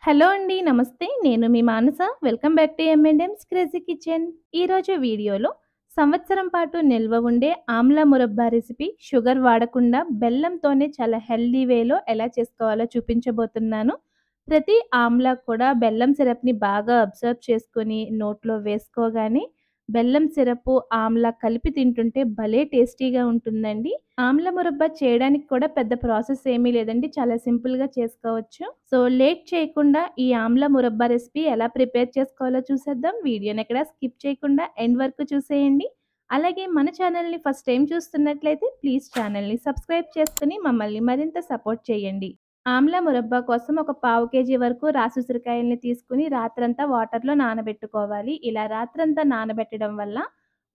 Hello అండి. నమస్తే. నేను మీ Manasa. Welcome back to M&M's crazy kitchen. ఈరోజు వీడియోలో సంవత్సరం పాటు నిల్వ ఉండే ఆమ్లా మురబ్బా రెసిపీ షుగర్ వాడకుండా బెల్లంతోనే చాలా హెల్తీ వేలో ఎలా చేసుకోవాలో చూపించబోతున్నాను. ప్రతి ఆమ్లా కూడా బెల్లం సిరప్‌ని బాగా అబ్జర్వ్ చేసుకొని నోట్లో వేసుకోగానే బెల్లం సిరపు, ఆమ్లా కలిపి తింటుంటే భలే టేస్టీగా ఉంటుందండి. ఆమ్ల మురబ్బా చేయడానికి కూడా పెద్ద ప్రాసెస్ ఏమీ లేదండి. చాలా సింపుల్‌గా చేసుకోవచ్చు. సో, లేట్ చేయకుండా ఈ ఆమ్ల మురబ్బా రెసిపీ ఎలా ప్రిపేర్ చేసుకోవాలో చూసేద్దాం. వీడియోనెక్కడ స్కిప్ చేయకుండా ఎండ్ వరకు చూసేయండి. అలాగే మన ఛానల్‌ని ఫస్ట్ టైమ్ చూస్తున్నట్లయితే ప్లీజ్ ఛానల్‌ని సబ్స్క్రైబ్ చేసుకొని మమ్మల్ని మరింత సపోర్ట్ చేయండి. ఆమ్లా మురబ్బా కోసం ఒక పావు కేజీ వరకు రాసి ఉసిరికాయల్ని తీసుకొని రాత్రంతా వాటర్‌లో నానబెట్టుకోవాలి. ఇలా రాత్రంతా నానబెట్టడం వల్ల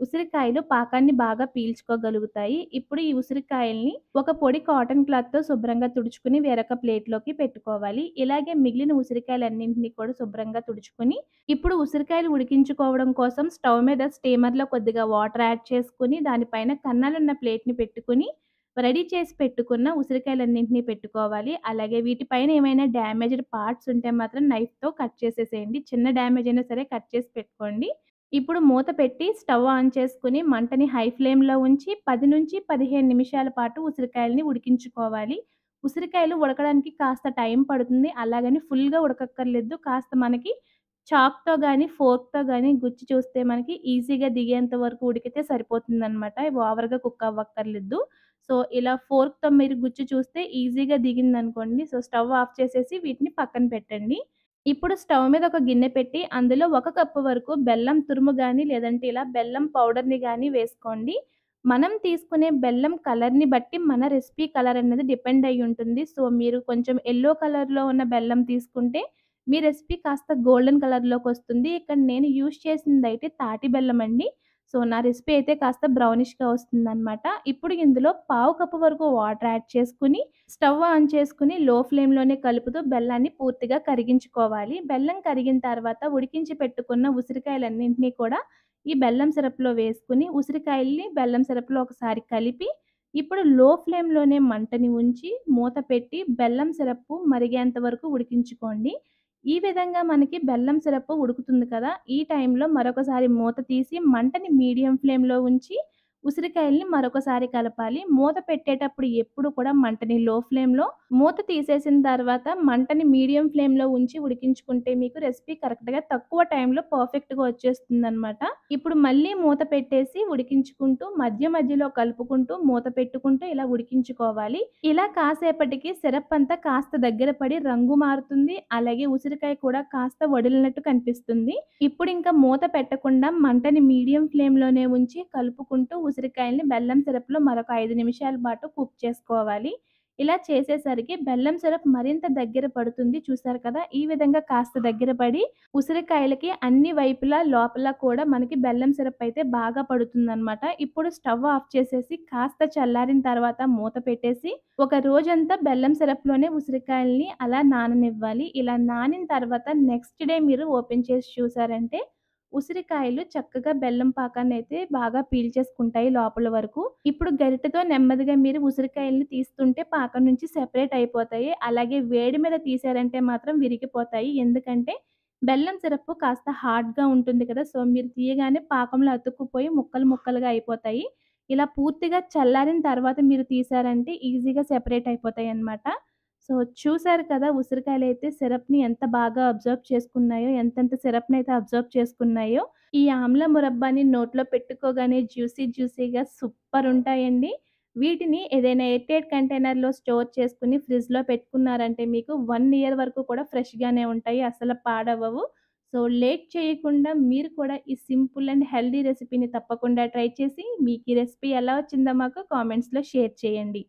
ఉసిరికాయలు పాకాన్ని బాగా పీల్చుకోగలుగుతాయి. ఇప్పుడు ఈ ఉసిరికాయల్ని ఒక పొడి కాటన్ క్లాత్‌తో శుభ్రంగా తుడుచుకొని వేరొక ప్లేట్‌లోకి పెట్టుకోవాలి. ఇలాగే మిగిలిన ఉసిరికాయలన్నింటిని కూడా శుభ్రంగా తుడుచుకొని, ఇప్పుడు ఉసిరికాయలు ఉడికించుకోవడం కోసం స్టవ్ మీద స్టీమర్‌లో కొద్దిగా వాటర్ యాడ్ చేసుకొని, దానిపైన కన్నాలున్న ప్లేట్‌ని పెట్టుకొని, రెడీ చేసి పెట్టుకున్న ఉసిరికాయలన్నింటినీ పెట్టుకోవాలి. అలాగే వీటిపైన ఏమైనా డ్యామేజ్డ్ పార్ట్స్ ఉంటే మాత్రం నైఫ్‌తో కట్ చేసేసేయండి. చిన్న డ్యామేజ్ అయినా సరే కట్ చేసి పెట్టుకోండి. ఇప్పుడు మూత పెట్టి స్టవ్ ఆన్ చేసుకొని మంటని హై ఫ్లేమ్‌లో ఉంచి 10-15 నిమిషాల పాటు ఉసిరికాయలని ఉడికించుకోవాలి. ఉసిరికాయలు ఉడకడానికి కాస్త టైం పడుతుంది. అలాగని ఫుల్‌గా ఉడకక్కర్లేదు. కాస్త మనకి చాక్‌తో గానీ, ఫోర్క్‌తో గానీ గుచ్చి చూస్తే మనకి ఈజీగా దిగేంత వరకు ఉడికితే సరిపోతుందనమాట. ఇవి ఓవర్‌గా కుక్ అవ్వక్కర్లేదు. సో, ఇలా ఫోర్క్‌తో మీరు గుచ్చి చూస్తే ఈజీగా దిగిందనుకోండి. సో, స్టవ్ ఆఫ్ చేసేసి వీటిని పక్కన పెట్టండి. ఇప్పుడు స్టవ్ మీద ఒక గిన్నె పెట్టి అందులో 1 కప్పు వరకు బెల్లం తురుము గానీ, లేదంటే ఇలా బెల్లం పౌడర్‌ని గానీ వేసుకోండి. మనం తీసుకునే బెల్లం కలర్‌ని బట్టి మన రెసిపీ కలర్ అనేది డిపెండ్ అయ్యి ఉంటుంది. సో, మీరు కొంచెం యెల్లో కలర్‌లో ఉన్న బెల్లం తీసుకుంటే మీ రెసిపీ కాస్త గోల్డెన్ కలర్‌లోకొస్తుంది. ఇక్కడ నేను యూజ్ చేసిందయితే తాటి బెల్లం అండి. సో, నా రెసిపీ అయితే కాస్త బ్రౌనిష్‌గా వస్తుందనమాట. ఇప్పుడు ఇందులో పావు కప్పు వరకు వాటర్ యాడ్ చేసుకొని, స్టవ్ ఆన్ చేసుకొని లో ఫ్లేమ్‌లోనే కలుపుతూ బెల్లాన్ని పూర్తిగా కరిగించుకోవాలి. బెల్లం కరిగిన తర్వాత ఉడికించి పెట్టుకున్న ఉసిరికాయలన్నింటినీ కూడా ఈ బెల్లం సిరప్‌లో వేసుకొని, ఉసిరికాయల్ని బెల్లం సిరప్‌లో ఒకసారి కలిపి, ఇప్పుడు లో ఫ్లేమ్‌లోనే మంటని ఉంచి, మూత పెట్టి బెల్లం సిరప్పు మరిగేంత వరకు ఉడికించుకోండి. ఈ విధంగా మనకి బెల్లం సిరప్పు ఉడుకుతుంది కదా! ఈ టైంలో మరొకసారి మూత తీసి మంటని మీడియం ఫ్లేమ్‌లో ఉంచి, ఉసిరికాయల్ని మరొకసారి కలపాలి. మూత పెట్టేటప్పుడు ఎప్పుడు కూడా మంటని లో ఫ్లేమ్‌లో, మూత తీసేసిన తర్వాత మంటని మీడియం ఫ్లేమ్‌లో ఉంచి ఉడికించుకుంటే మీకు రెసిపీ కరెక్ట్‌గా తక్కువ టైంలో పర్ఫెక్ట్‌గా వచ్చేస్తుందనమాట. ఇప్పుడు మళ్ళీ మూత పెట్టేసి ఉడికించుకుంటూ మధ్య మధ్యలో కలుపుకుంటూ మూత పెట్టుకుంటూ ఇలా ఉడికించుకోవాలి. ఇలా కాసేపటికి సిరప్ అంతా కాస్త దగ్గర పడి రంగు మారుతుంది. అలాగే ఉసిరికాయ కూడా కాస్త వడిలినట్టు కనిపిస్తుంది. ఇప్పుడింక మూత పెట్టకుండా మంటని మీడియం ఫ్లేమ్‌లోనే ఉంచి కలుపుకుంటూ ఉసిరికాయల్ని బెల్లం సిరప్‌లో మరొక 5 నిమిషాల పాటు కుక్ చేసుకోవాలి. ఇలా చేసేసరికి బెల్లం సిరప్ మరింత దగ్గర పడుతుంది. చూసారు కదా! ఈ విధంగా కాస్త దగ్గర పడి ఉసిరికాయలకి అన్ని వైపులా లోపల కూడా మనకి బెల్లం సిరప్ అయితే బాగా పడుతుందనమాట. ఇప్పుడు స్టవ్ ఆఫ్ చేసేసి కాస్త చల్లారిన తర్వాత మూత పెట్టేసి ఒక రోజంతా బెల్లం సిరప్‌లోనే ఉసిరికాయల్ని అలా నాననివ్వాలి. ఇలా నానిన తర్వాత నెక్స్ట్ డే మీరు ఓపెన్ చేసి చూసారంటే ఉసిరికాయలు చక్కగా బెల్లం పాకాన్నయితే బాగా పీల్చేసుకుంటాయి లోపల వరకు. ఇప్పుడు గరిటెతో నెమ్మదిగా మీరు ఉసిరికాయల్ని తీస్తుంటే పాకం నుంచి సెపరేట్ అయిపోతాయి. అలాగే వేడి మీద తీశారంటే మాత్రం విరిగిపోతాయి. ఎందుకంటే బెల్లం సిరప్పు కాస్త హార్డ్‌గా ఉంటుంది కదా! సో, మీరు తీయగానే పాకంలో అతుక్కుపోయి ముక్కలు ముక్కలుగా అయిపోతాయి. ఇలా పూర్తిగా చల్లారిన తర్వాత మీరు తీశారంటే ఈజీగా సెపరేట్ అయిపోతాయన్నమాట. సో, చూసారు కదా! ఉసిరికాయలైతే సిరప్‌ని ఎంత బాగా అబ్జర్వ్ చేసుకున్నాయో, ఎంతెంత సిరప్‌నైతే అబ్జర్వ్ చేసుకున్నాయో. ఈ ఆమ్ల మురబ్బాని నోట్లో పెట్టుకోగానే జ్యూసీగా సూపరుంటాయండి. వీటిని ఏదైనా ఎయిర్ టైట్ కంటైనర్‌లో స్టోర్ చేసుకొని ఫ్రిడ్జ్‌లో పెట్టుకున్నారంటే మీకు 1 ఇయర్ వరకు కూడా ఫ్రెష్‌గానే ఉంటాయి. అసలు పాడవ్వవు. సో, లేట్ చేయకుండా మీరు కూడా ఈ సింపుల్ అండ్ హెల్తీ రెసిపీని తప్పకుండా ట్రై చేసి, మీకు ఈ రెసిపీ ఎలా వచ్చిందో మాకు కామెంట్స్‌లో షేర్ చేయండి.